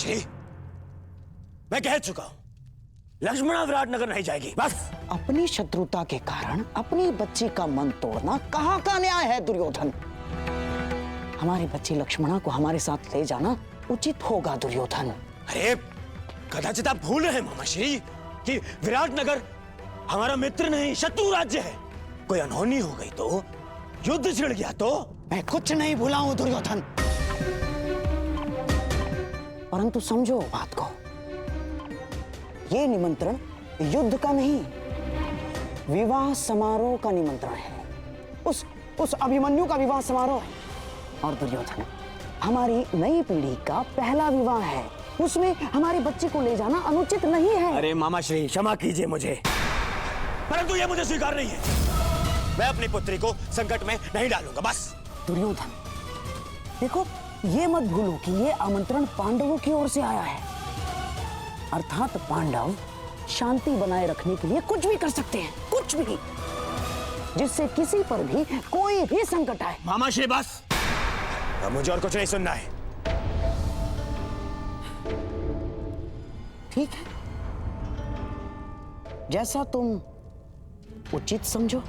मामाश्री, मैं कह चुका हूं, लक्ष्मणा विराटनगर नहीं जाएगी, बस। अपनी शत्रुता के कारण अपनी बच्ची का मन तोड़ना कहाँ का न्याय है दुर्योधन? हमारी बच्ची लक्ष्मणा को हमारे साथ ले जाना उचित होगा दुर्योधन। अरे कदाचित आप भूल रहे हैं मामाश्री कि विराटनगर हमारा मित्र नहीं शत्रु राज्य है। कोई अनहोनी हो गई तो, युद्ध छिड़ गया तो। मैं कुछ नहीं भूला हूं दुर्योधन, परंतु समझो बात को, ये निमंत्रण युद्ध का नहीं, विवाह समारोह का निमंत्रण है। उस अभिमन्यु का विवाह समारोह है। और दुर्योधन, हमारी नई पीढ़ी का पहला विवाह है, उसमें हमारी बच्ची को ले जाना अनुचित नहीं है। अरे मामाश्री, क्षमा कीजिए मुझे, परंतु यह मुझे स्वीकार नहीं है। मैं अपनी पुत्री को संकट में नहीं डालूंगा, बस। दुर्योधन, देखो, ये मत भूलो कि ये आमंत्रण पांडवों की ओर से आया है, अर्थात पांडव शांति बनाए रखने के लिए कुछ भी कर सकते हैं, कुछ भी, जिससे किसी पर भी कोई भी संकट आए। मामाश्री बस, अब मुझे और कुछ नहीं सुनना है। ठीक है, जैसा तुम उचित समझो।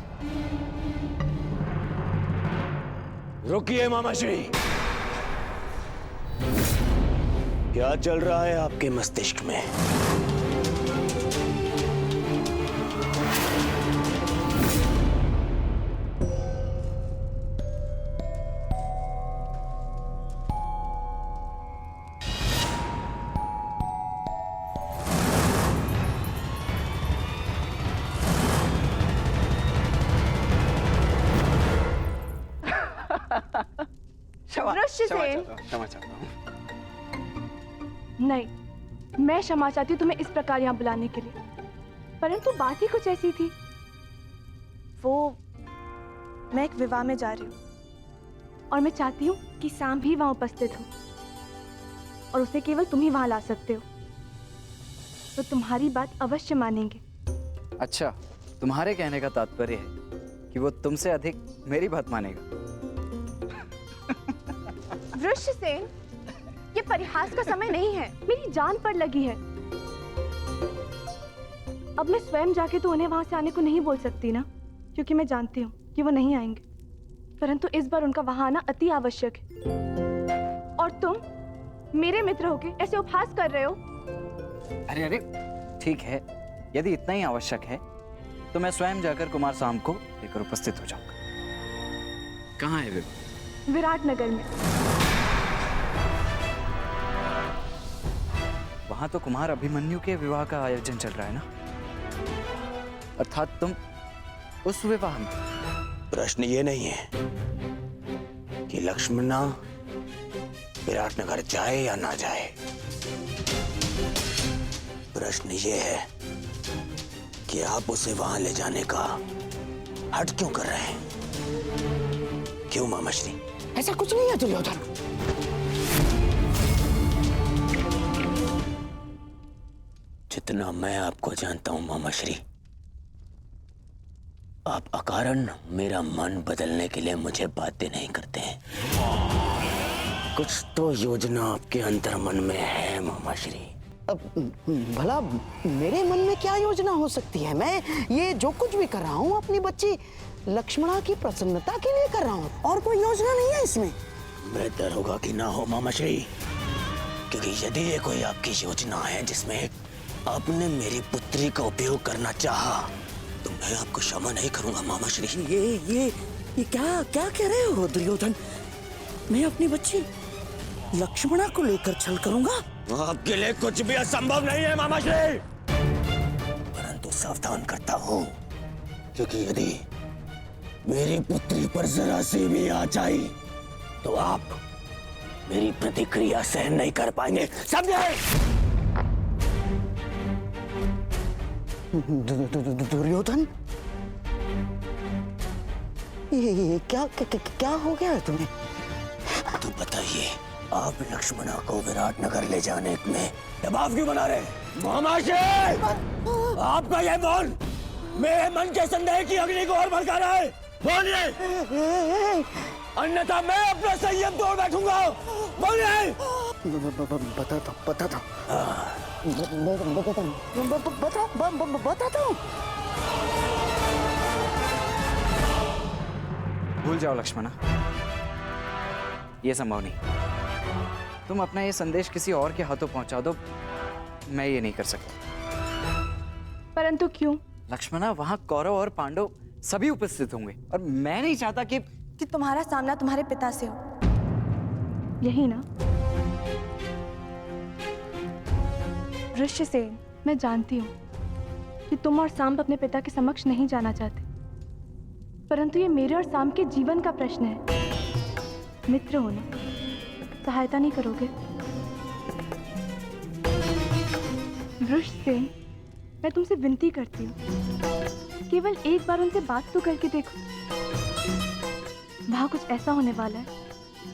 रुकिए मामाश्री, क्या चल रहा है आपके मस्तिष्क में? क्षमा चाहता हूँ। नहीं, मैं क्षमा चाहती हूँ तुम्हें इस प्रकार यहाँ बुलाने के लिए, परंतु बात ही कुछ ऐसी थी। वो, मैं एक विवाह में जा रही हूँ और मैं चाहती हूँ कि शाम भी वहाँ उपस्थित हो, और उसे केवल तुम ही वहाँ ला सकते हो, तो तुम्हारी बात अवश्य मानेंगे। अच्छा, तुम्हारे कहने का तात्पर्य है कि वो तुमसे अधिक मेरी बात मानेगा। वृषसेन, ये परिहास का समय नहीं है, मेरी जान पर लगी है। अब मैं स्वयं जाके तो उन्हें वहां से आने को नहीं बोल सकती ना, क्योंकि मैं जानती हूँ कि वो नहीं आएंगे, परंतु इस बार उनका वहां आना अति आवश्यक है। और तुम मेरे मित्र होके ऐसे उपहास कर रहे हो। अरे अरे, ठीक है, यदि इतना ही आवश्यक है तो मैं स्वयं जाकर कुमार साम को लेकर उपस्थित हो जाऊंगा। कहाँ है विवाह? विराटनगर में। वहां तो कुमार अभिमन्यु के विवाह का आयोजन चल रहा है ना, अर्थात तुम उस विवाह में। प्रश्न ये नहीं है कि लक्ष्मणा विराटनगर जाए या ना जाए, प्रश्न ये है कि आप उसे वहां ले जाने का हट क्यों कर रहे हैं? क्यों मामाश्री? ऐसा कुछ नहीं है दुर्योधन। जितना मैं आपको जानता हूं मामाश्री, आप अकारण मेरा मन बदलने के लिए मुझे बातें नहीं करते हैं। कुछ तो योजना आपके अंतर मन में है मामाश्री। अब भला मेरे मन में क्या योजना हो सकती है? मैं ये जो कुछ भी कर रहा हूँ अपनी बच्ची लक्ष्मणा की प्रसन्नता के लिए कर रहा हूँ, और कोई योजना नहीं है इसमें। बेहतर होगा कि ना हो मामाश्री, क्योंकि यदि ये कोई आपकी योजना है जिसमें आपने मेरी पुत्री का उपयोग करना चाहा, तो मैं आपको क्षमा नहीं करूंगा मामाश्री। ये क्या कह रहे हो दुर्योधन? मैं अपनी बच्ची लक्ष्मणा को लेकर छल करूंगा? आपके लिए कुछ भी असंभव नहीं है मामाश्री, परंतु सावधान करता हूँ, क्योंकि यदि मेरी पुत्री पर जरा सी भी आँच आई तो आप मेरी प्रतिक्रिया सहन नहीं कर पाएंगे, समझे? दुर्योधन, ये क्या हो गया है तुम्हें? तो बताइए, आप लक्ष्मणा को विराटनगर ले जाने में दबाव क्यों बना रहे हैं? मामाश्री, आपका यह मौन मेरे मन के संदेह की अग्नि को और भड़का रहा है। बोलिए, अन्यथा मैं अपना संयम तोड़ बैठूंगा। बोलिए। बताता हूँ। भूल जाओ लक्ष्मणा, ये संभव नहीं। तुम अपना ये संदेश किसी और के हाथों पहुंचा दो, मैं ये नहीं कर सकता। परंतु क्यों? लक्ष्मणा, वहां कौरव और पांडव सभी उपस्थित होंगे और मैं नहीं चाहता कि तुम्हारा सामना तुम्हारे पिता से हो। यही ना? ऋष्यसेन, मैं जानती हूँ कि तुम और सांब अपने पिता के समक्ष नहीं जाना चाहते, परंतु ये मेरे और सांब के जीवन का प्रश्न है। मित्र हो ना, सहायता नहीं करोगे? ऋषसेन, मैं तुमसे विनती करती हूँ, केवल एक बार उनसे बात तो करके देखो। वहाँ कुछ ऐसा होने वाला है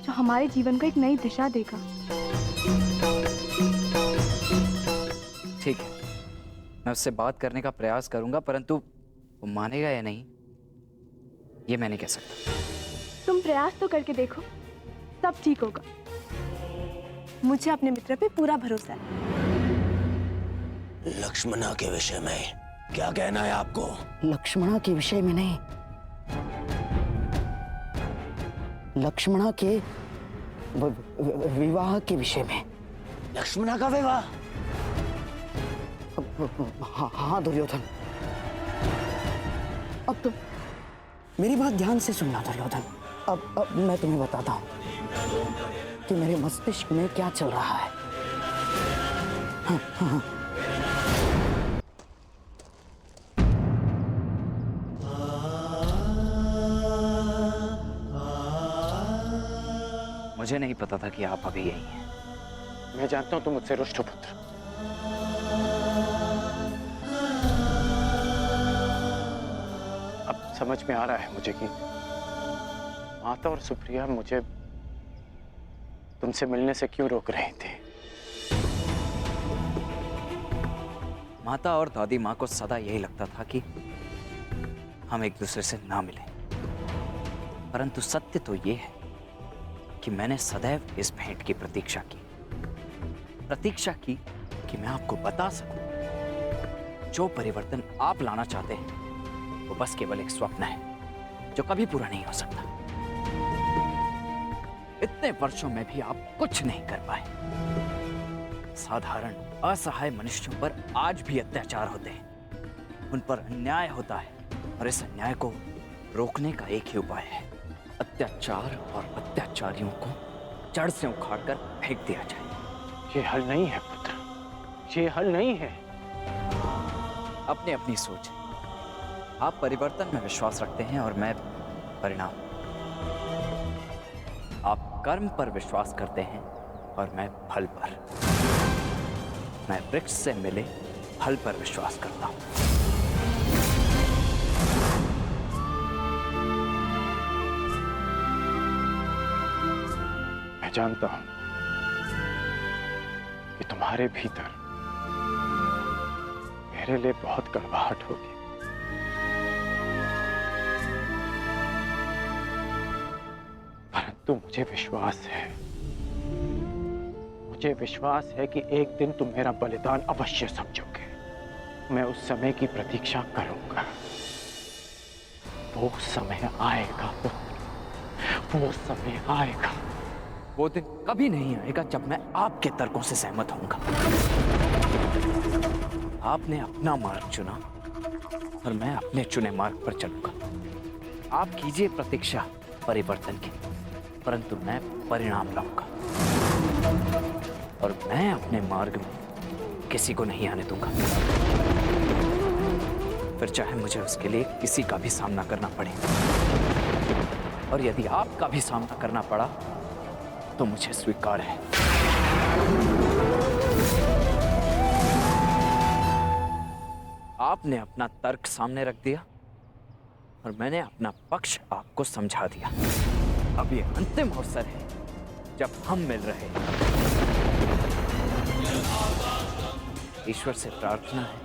जो हमारे जीवन को एक नई दिशा देगा। ठीक है, मैं उससे बात करने का प्रयास करूंगा, परंतु वो मानेगा या नहीं ये मैं नहीं कह सकता। तुम प्रयास तो करके देखो, सब ठीक होगा। मुझे अपने मित्र पे पूरा भरोसा है। लक्ष्मणा के विषय में क्या कहना है आपको? लक्ष्मणा के विषय में नहीं, लक्ष्मणा के विवाह के विषय में। लक्ष्मणा का विवाह? हाँ दुर्योधन, अब तुम मेरी बात ध्यान से सुनना दुर्योधन। अब मैं तुम्हें बताता हूं कि मेरे मस्तिष्क में क्या चल रहा है। हाँ। मुझे नहीं पता था कि आप अभी यही हैं। मैं जानता हूं तुम मुझसे रुष्ट हो पुत्र। अब समझ में आ रहा है मुझे कि माता और सुप्रिया मुझे तुमसे मिलने से क्यों रोक रही थी। माता और दादी माँ को सदा यही लगता था कि हम एक दूसरे से ना मिलें, परंतु सत्य तो ये है कि मैंने सदैव इस भेंट की प्रतीक्षा की कि मैं आपको बता सकूं जो परिवर्तन आप लाना चाहते हैं वो बस केवल एक स्वप्न है जो कभी पूरा नहीं हो सकता। इतने वर्षों में भी आप कुछ नहीं कर पाए। साधारण असहाय मनुष्यों पर आज भी अत्याचार होते हैं, उन पर अन्याय होता है और इस अन्याय को रोकने का एक ही उपाय है, अत्याचार और अत्याचारियों को जड़ से उखाड़कर फेंक दिया जाए। ये हल नहीं है पुत्र, ये हल नहीं है। अपनी अपनी सोच। आप परिवर्तन में विश्वास रखते हैं और मैं परिणाम। आप कर्म पर विश्वास करते हैं और मैं फल पर। मैं वृक्ष से मिले फल पर विश्वास करता हूं। मैं जानता हूं कि तुम्हारे भीतर मेरे लिए बहुत कड़वाहट होगी, परंतु मुझे विश्वास है कि एक दिन तुम मेरा बलिदान अवश्य समझोगे। मैं उस समय की प्रतीक्षा करूंगा। वो समय आएगा पुत्र, वो समय आएगा। वो दिन कभी नहीं आएगा जब मैं आपके तर्कों से सहमत होऊंगा। आपने अपना मार्ग चुना और मैं अपने चुने मार्ग पर चलूंगा। आप कीजिए प्रतीक्षा परिवर्तन की, परंतु मैं परिणाम लाऊंगा और मैं अपने मार्ग में किसी को नहीं आने दूंगा, फिर चाहे मुझे उसके लिए किसी का भी सामना करना पड़े। और यदि आपका भी सामना करना पड़ा तो मुझे स्वीकार है। आपने अपना तर्क सामने रख दिया और मैंने अपना पक्ष आपको समझा दिया। अब ये अंतिम अवसर है जब हम मिल रहे हैं। ईश्वर से प्रार्थना है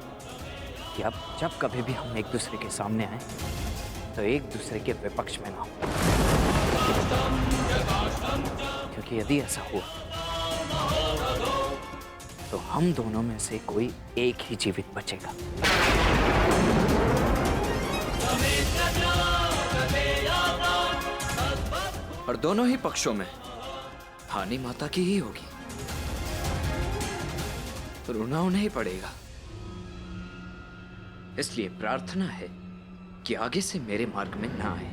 कि अब जब कभी भी हम एक दूसरे के सामने आए तो एक दूसरे के विपक्ष में ना हो, क्योंकि यदि ऐसा हुआ हम दोनों में से कोई एक ही जीवित बचेगा। और दोनों ही पक्षों में हानि माता की ही होगी। रोना उन्हें ही पड़ेगा। इसलिए प्रार्थना है कि आगे से मेरे मार्ग में ना आए।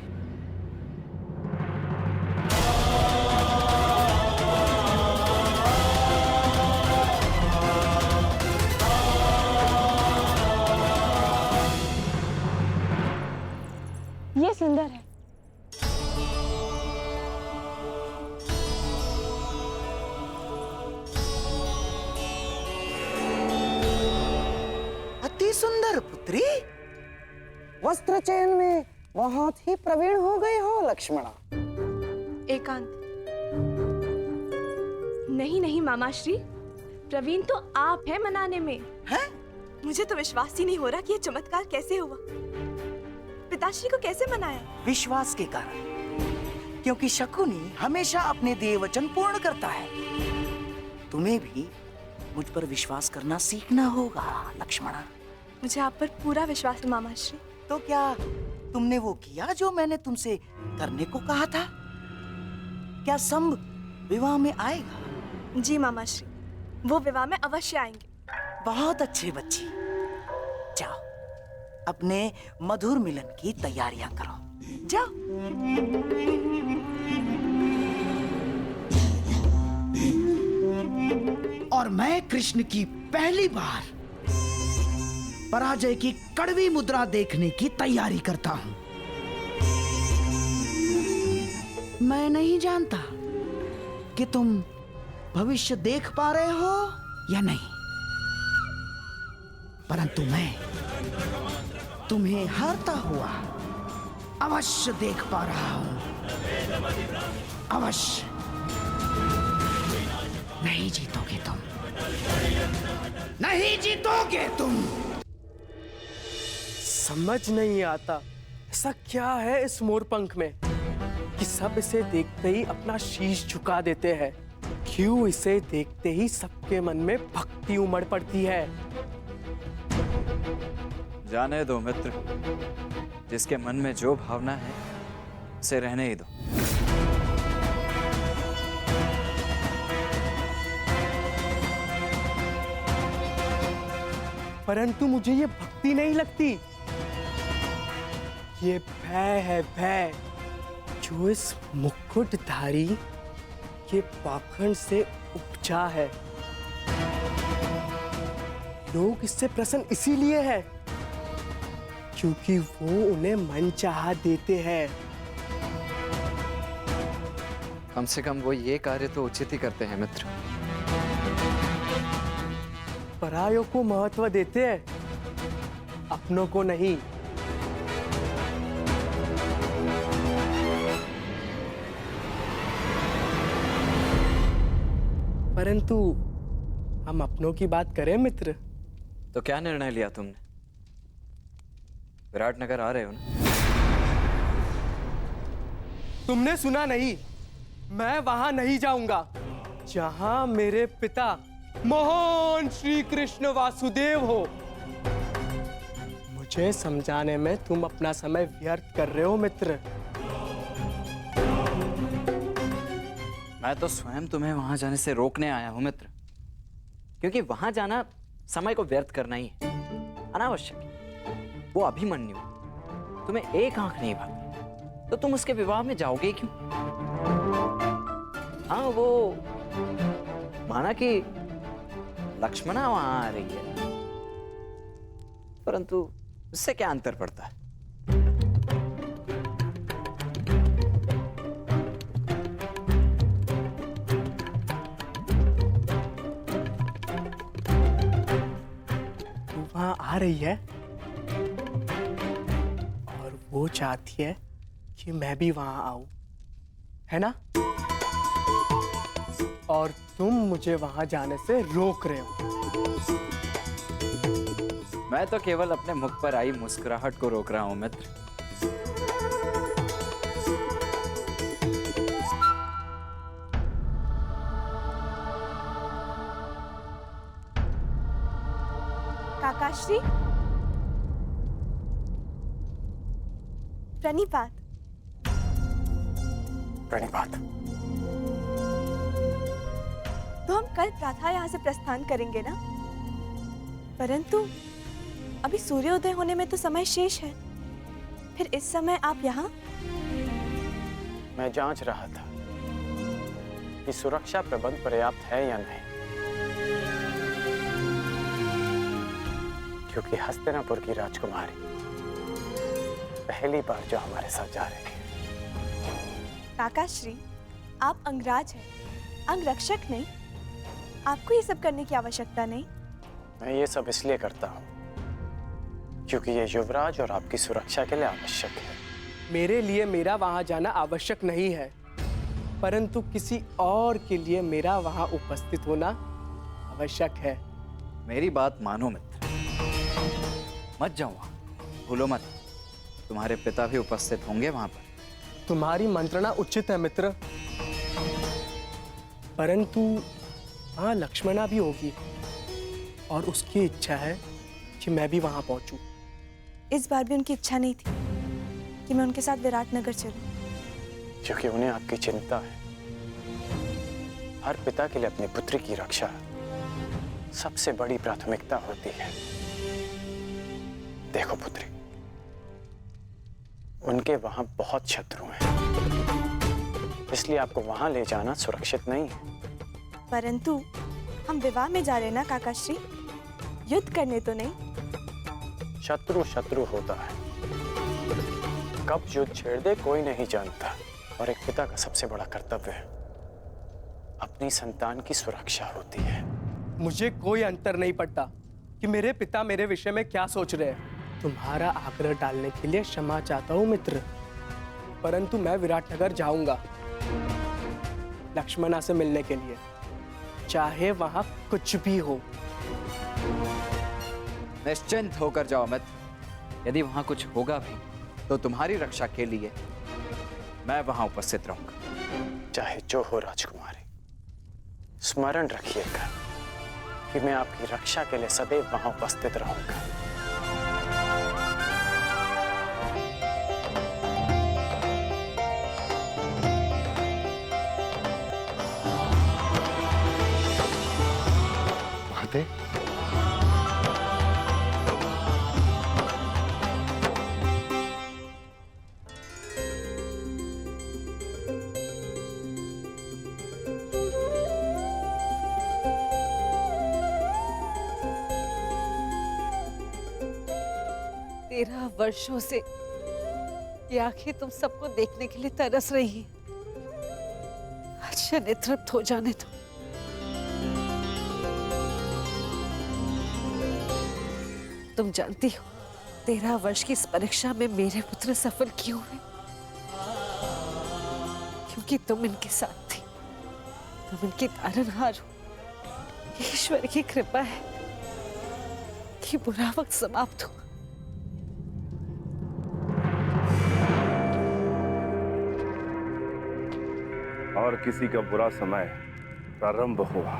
ये सुंदर है। अति सुंदर पुत्री, वस्त्र चयन में बहुत ही प्रवीण हो गए हो लक्ष्मणा। एकांत। नहीं नहीं मामा श्री, प्रवीण तो आप हैं मनाने में। हैं? मुझे तो विश्वास ही नहीं हो रहा कि ये चमत्कार कैसे हुआ। पिताश्री को कैसे मनाया? विश्वास के कारण, क्योंकि शकुनी हमेशा अपने देय वचन पूर्ण करता है। तुम्हें भी मुझ पर विश्वास करना सीखना होगा लक्ष्मणा। मुझे आप पर पूरा विश्वास है मामा श्री। तो क्या तुमने वो किया जो मैंने तुमसे करने को कहा था? क्या संभ विवाह में आएगा? जी मामा श्री, वो विवाह में अवश्य आएंगे। बहुत अच्छे बच्ची, जाओ अपने मधुर मिलन की तैयारियां करो। जाओ। और मैं कृष्ण की पहली बार पराजय की कड़वी मुद्रा देखने की तैयारी करता हूं। मैं नहीं जानता कि तुम भविष्य देख पा रहे हो या नहीं, परंतु मैं तुम्हें हारता हुआ अवश्य देख पा रहा हूं। अवश्य। नहीं जीतोगे तुम, नहीं जीतोगे तुम। समझ नहीं आता ऐसा क्या है इस मोरपंख में कि सब इसे देखते ही अपना शीश झुका देते हैं। क्यों इसे देखते ही सबके मन में भक्ति उमड़ पड़ती है। जाने दो मित्र, जिसके मन में जो भावना है उसे रहने ही दो। परंतु मुझे ये भक्ति नहीं लगती, ये भय है, भय जो इस मुकुटधारी के पाखंड से उपजा है। लोग इससे प्रसन्न इसीलिए है क्योंकि वो उन्हें मनचाहा देते हैं। कम से कम वो ये कार्य तो उचित ही करते हैं मित्र। परायों को महत्व देते हैं, अपनों को नहीं। परंतु हम अपनों की बात करें मित्र। तो क्या निर्णय लिया तुमने? विराटनगर आ रहे हो ना? तुमने सुना नहीं, मैं वहां नहीं जाऊंगा जहां मेरे पिता महान श्री कृष्ण वासुदेव हो। मुझे समझाने में तुम अपना समय व्यर्थ कर रहे हो मित्र। मैं तो स्वयं तुम्हें वहां जाने से रोकने आया हूं मित्र, क्योंकि वहां जाना समय को व्यर्थ करना ही है, अनावश्यक। वो अभिमन्यु तुम्हें एक आंख नहीं भाती, तो तुम उसके विवाह में जाओगे क्यों? हाँ, वो माना कि लक्ष्मणा वहां आ रही है, परंतु उससे क्या अंतर पड़ता है? वहां आ रही है और वो चाहती है कि मैं भी वहां आऊं, है ना? और तुम मुझे वहां जाने से रोक रहे हो। मैं तो केवल अपने मुख पर आई मुस्कुराहट को रोक रहा हूं मित्र। काकाश्री, प्रणिपात। प्रणिपात। तो हम कल प्रातः यहाँ से प्रस्थान करेंगे ना? परंतु अभी सूर्योदय होने में तो समय शेष है। फिर इस समय आप यहाँ? मैं जांच रहा था कि सुरक्षा प्रबंध पर्याप्त है या नहीं, क्योंकि हस्तिनापुर की राजकुमारी पहली बार जो हमारे साथ जा रही है। काकाश्री, आप अंगराज हैं, अंगरक्षक नहीं। आपको ये सब करने की आवश्यकता नहीं। मैं ये सब इसलिए करता हूँ क्योंकि ये युवराज और आपकी सुरक्षा के लिए आवश्यक है। मेरे लिए मेरा वहां जाना आवश्यक नहीं है, परंतु किसी और के लिए मेरा वहां उपस्थित होना आवश्यक है। मेरी बात मानो मित्र, मत जाओ वहां, भूलो मत, तुम्हारे पिता भी उपस्थित होंगे वहां पर। तुम्हारी मंत्रणा उचित है मित्र, परंतु वहां लक्ष्मणा भी होगी और उसकी इच्छा है कि मैं भी वहां पहुंचूं। इस बार भी उनकी इच्छा नहीं थी कि मैं उनके साथ विराटनगर चलूं। क्योंकि उन्हें आपकी चिंता है। हर पिता के लिए अपनी पुत्री की रक्षा सबसे बड़ी प्राथमिकता होती है। देखो पुत्री, उनके वहां बहुत शत्रु हैं, इसलिए आपको वहां ले जाना सुरक्षित नहीं है। परंतु हम विवाह में जा रहे हैं ना काकाश्री, युद्ध करने तो नहीं। शत्रु शत्रु होता है, कब युद्ध छेड़ दे कोई नहीं जानता। और एक पिता का सबसे बड़ा कर्तव्य अपनी संतान की सुरक्षा होती है। मुझे कोई अंतर नहीं पड़ता कि मेरे पिता मेरे विषय में क्या सोच रहे हैं। तुम्हारा आग्रह डालने के लिए क्षमा चाहता हूं मित्र, परंतु मैं विराटनगर जाऊंगा लक्ष्मणा से मिलने के लिए, चाहे वहां कुछ भी हो। निश्चिंत होकर जाओ मित्र, यदि वहां कुछ होगा भी तो तुम्हारी रक्षा के लिए मैं वहां उपस्थित रहूंगा। चाहे जो हो राजकुमारी, स्मरण रखिएगा कि मैं आपकी रक्षा के लिए सदैव वहां उपस्थित रहूंगा। माते, तेरह वर्षों से ये आंखें तुम सबको देखने के लिए तरस रही हैं। अच्छा, नेतृत्व हो जाने दो। तुम जानती हो 13 वर्ष की इस परीक्षा में मेरे पुत्र सफल क्यों हुए? क्योंकि तुम इनके साथ थी, तुम इनकी तारनहार हो। ईश्वर की कृपा है कि बुरा वक्त समाप्त हुआ। और किसी का बुरा समय प्रारंभ हुआ।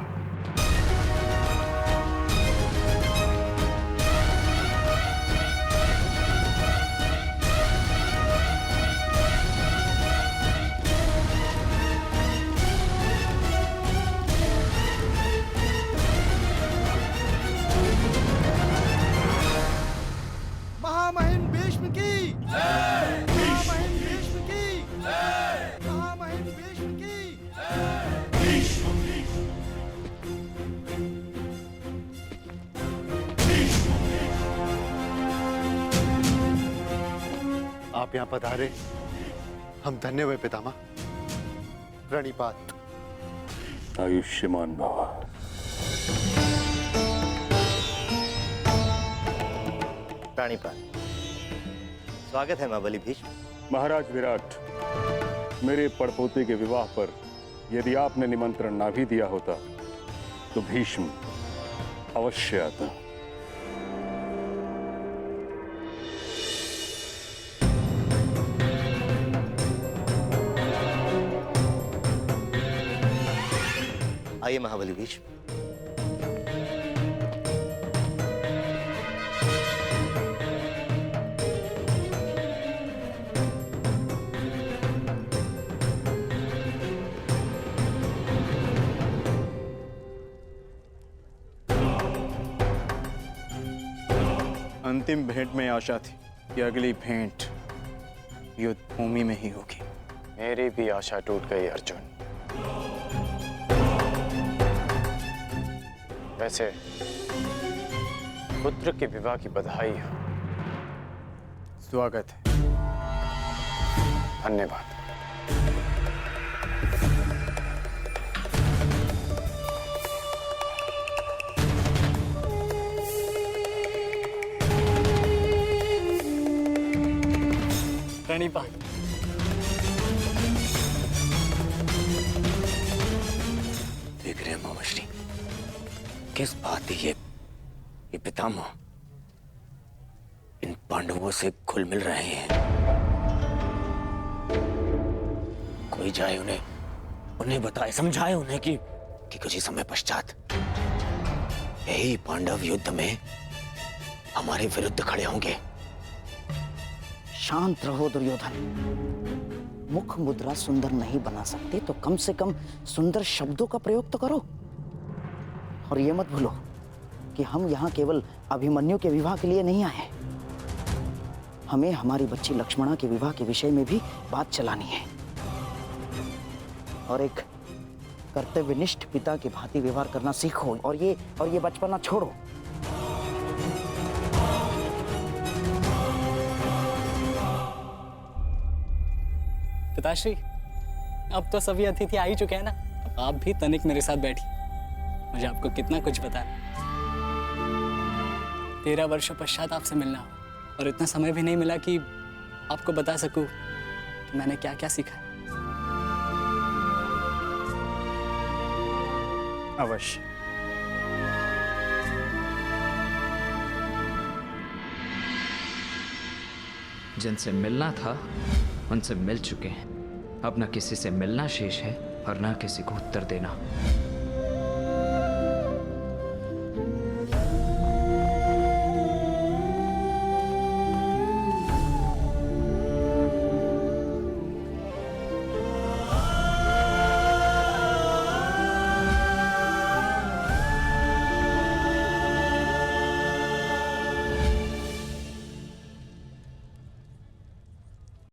महामहिम भीष्म की जय! महामहिम भीष्म की जय! महामहिम भीष्म की आप यहाँ पधारे, हम धन्य हुए पितामह। प्रणिपात। आयुष्मान भव। प्राणिपात। स्वागत है महाबली भीष्म। महाराज विराट, मेरे पड़पोते के विवाह पर यदि आपने निमंत्रण ना भी दिया होता तो भीष्म अवश्य आता। आइए महाबली भीष्म। अंतिम भेंट में आशा थी कि अगली भेंट युद्ध भूमि में ही होगी। मेरी भी आशा टूट गई अर्जुन। वैसे पुत्र के विवाह की बधाई हो, स्वागत है, धन्यवाद। प्रणिपात। देख रहे हैं मामाश्री, किस बात की ये पितामह इन पांडवों से घुल मिल रहे हैं। कोई जाए उन्हें बताए, समझाए उन्हें कि कुछ ही समय पश्चात यही पांडव युद्ध में हमारे विरुद्ध खड़े होंगे। शांत रहो दुर्योधन। मुख मुद्रा सुंदर नहीं बना सकते तो कम से कम सुंदर शब्दों का प्रयोग तो करो। और ये मत भूलो कि हम यहाँ केवल अभिमन्यु के विवाह के लिए नहीं आए। हमें हमारी बच्ची लक्ष्मणा के विवाह के विषय में भी बात चलानी है और एक कर्तव्यनिष्ठ पिता के भांति व्यवहार करना सीखो और ये बचपना छोड़ो। पिताश्री, अब तो सभी अतिथि आ ही चुके हैं ना, अब आप भी तनिक मेरे साथ बैठिए। मुझे आपको कितना कुछ पता है। 13 वर्षों पश्चात आपसे मिलना हो और इतना समय भी नहीं मिला कि आपको बता सकूं कि मैंने क्या क्या सीखा है। अवश्य। जिनसे मिलना था उनसे मिल चुके हैं। अब न किसी से मिलना शेष है और न किसी को उत्तर देना।